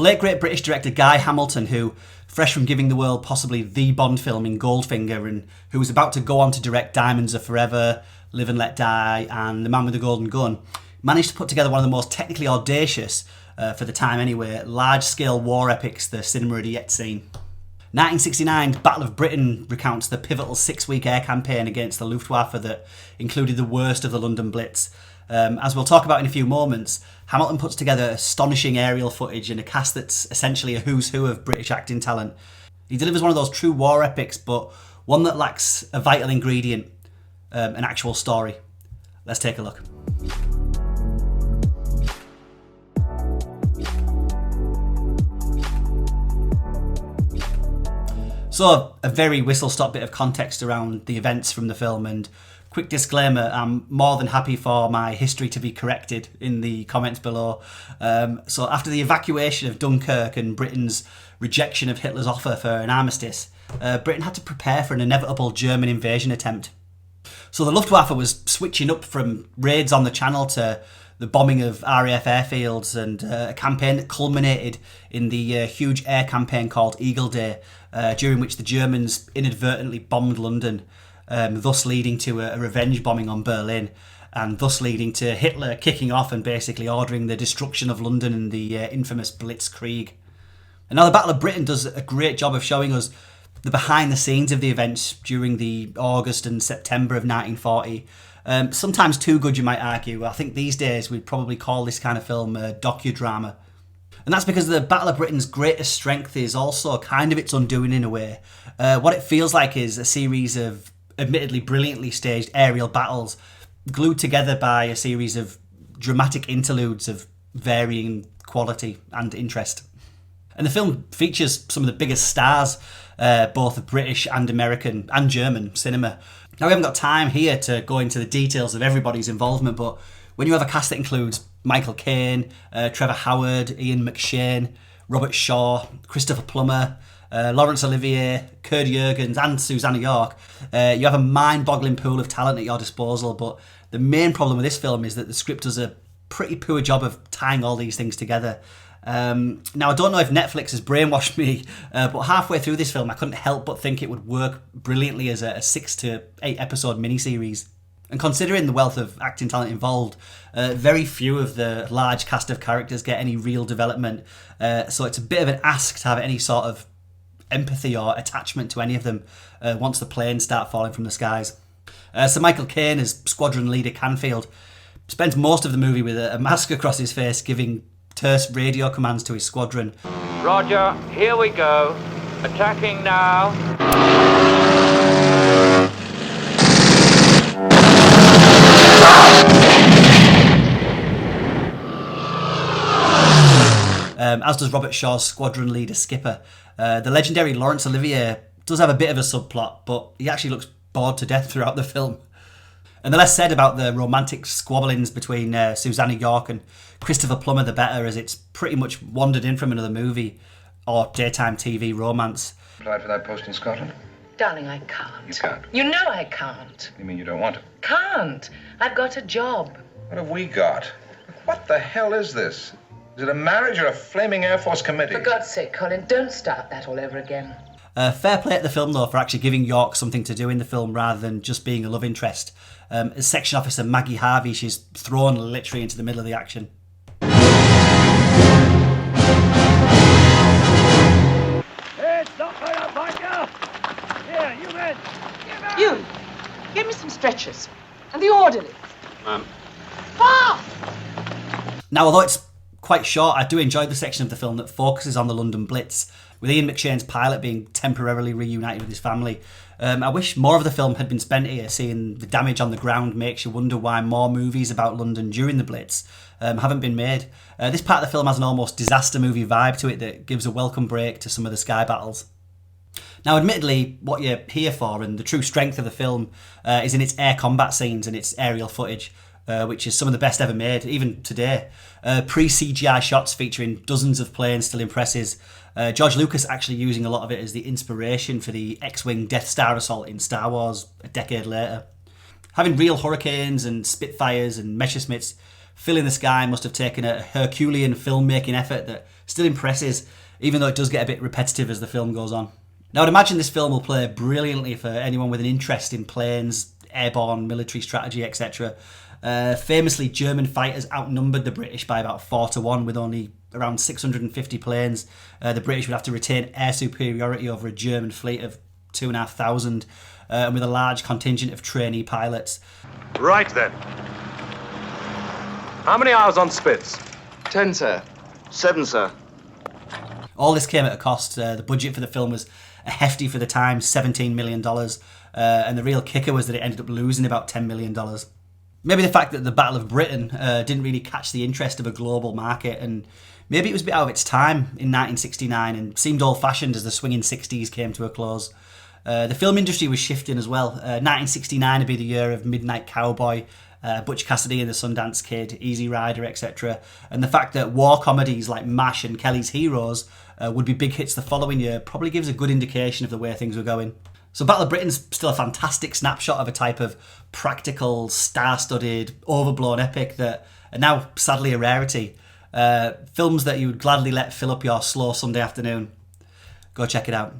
late great British director Guy Hamilton, who, fresh from giving the world possibly the Bond film in Goldfinger, and who was about to go on to direct Diamonds Are Forever, Live and Let Die, and The Man with the Golden Gun, managed to put together one of the most technically audacious, for the time anyway, large-scale war epics the cinema had yet seen. 1969's Battle of Britain recounts the pivotal 6-week air campaign against the Luftwaffe that included the worst of the London Blitz. As we'll talk about in a few moments, Hamilton puts together astonishing aerial footage and a cast that's essentially a who's who of British acting talent. He delivers one of those true war epics, but one that lacks a vital ingredient, an actual story. Let's take a look. So, a very whistle-stop bit of context around the events from the film, and quick disclaimer, I'm more than happy for my history to be corrected in the comments below. So after the evacuation of Dunkirk and Britain's rejection of Hitler's offer for an armistice, Britain had to prepare for an inevitable German invasion attempt. So the Luftwaffe was switching up from raids on the Channel to the bombing of RAF airfields, and a campaign that culminated in the huge air campaign called Eagle Day, during which the Germans inadvertently bombed London, thus leading to a revenge bombing on Berlin, and thus leading to Hitler kicking off and basically ordering the destruction of London in the infamous Blitzkrieg. And now the Battle of Britain does a great job of showing us the behind the scenes of the events during the August and September of 1940. Sometimes too good, you might argue. I think these days we'd probably call this kind of film a docudrama. And that's because the Battle of Britain's greatest strength is also kind of its undoing in a way. What it feels like is a series of admittedly brilliantly staged aerial battles glued together by a series of dramatic interludes of varying quality and interest. And the film features some of the biggest stars, both of British and American and German cinema. Now, we haven't got time here to go into the details of everybody's involvement, but when you have a cast that includes Michael Caine, Trevor Howard, Ian McShane, Robert Shaw, Christopher Plummer, Laurence Olivier, Kurt Jürgens and Susanna York, you have a mind-boggling pool of talent at your disposal, but the main problem with this film is that the script does a pretty poor job of tying all these things together. Now, I don't know if Netflix has brainwashed me, but halfway through this film I couldn't help but think it would work brilliantly as a 6 to 8 episode miniseries. And considering the wealth of acting talent involved, very few of the large cast of characters get any real development, so it's a bit of an ask to have any sort of empathy or attachment to any of them once the planes start falling from the skies. So Michael Caine as Squadron Leader Canfield spends most of the movie with a mask across his face, giving terse radio commands to his squadron. Roger, here we go. Attacking now. As does Robert Shaw's squadron leader Skipper. The legendary Laurence Olivier does have a bit of a subplot, but he actually looks bored to death throughout the film. And the less said about the romantic squabblings between Susanna York and Christopher Plummer, the better, as it's pretty much wandered in from another movie or daytime TV romance. Applied for that post in Scotland? Darling, I can't. You can't? You know I can't. You mean you don't want to? Can't. I've got a job. What have we got? What the hell is this? Is it a marriage or a flaming Air Force committee? For God's sake, Colin, don't start that all over again. Fair play at the film, though, for actually giving York something to do in the film rather than just being a love interest. As Section Officer Maggie Harvey, she's thrown literally into the middle of the action. Hey, stop right up, Micah! Here, you men! You, give me some stretchers. And the orderly. Ma'am. Fast! Now, although it's quite short, I do enjoy the section of the film that focuses on the London Blitz, with Ian McShane's pilot being temporarily reunited with his family. I wish more of the film had been spent here. Seeing the damage on the ground makes you wonder why more movies about London during the Blitz haven't been made. This part of the film has an almost disaster movie vibe to it that gives a welcome break to some of the sky battles. Now, admittedly, what you're here for and the true strength of the film is in its air combat scenes and its aerial footage, which is some of the best ever made, even today. Pre-CGI shots featuring dozens of planes still impresses. George Lucas actually using a lot of it as the inspiration for the X-Wing Death Star assault in Star Wars a decade later. Having real Hurricanes and Spitfires and Messerschmitts filling the sky must have taken a Herculean filmmaking effort that still impresses, even though it does get a bit repetitive as the film goes on. Now, I'd imagine this film will play brilliantly for anyone with an interest in planes, airborne, military strategy, etc. Famously, German fighters outnumbered the British by about 4-1 with only around 650 planes. The British would have to retain air superiority over a German fleet of 2,500, and with a large contingent of trainee pilots. Right then. How many hours on Spitz? 10, sir. 7, sir. All this came at a cost. The budget for the film was a hefty for the time, $17 million. And the real kicker was that it ended up losing about $10 million. Maybe the fact that the Battle of Britain didn't really catch the interest of a global market, and maybe it was a bit out of its time in 1969 and seemed old-fashioned as the swinging 60s came to a close. The film industry was shifting as well. 1969 would be the year of Midnight Cowboy, Butch Cassidy and the Sundance Kid, Easy Rider, etc. And the fact that war comedies like MASH and Kelly's Heroes would be big hits the following year probably gives a good indication of the way things were going. So Battle of Britain's still a fantastic snapshot of a type of practical, star-studded, overblown epic that are now sadly a rarity. Films that you would gladly let fill up your slow Sunday afternoon. Go check it out.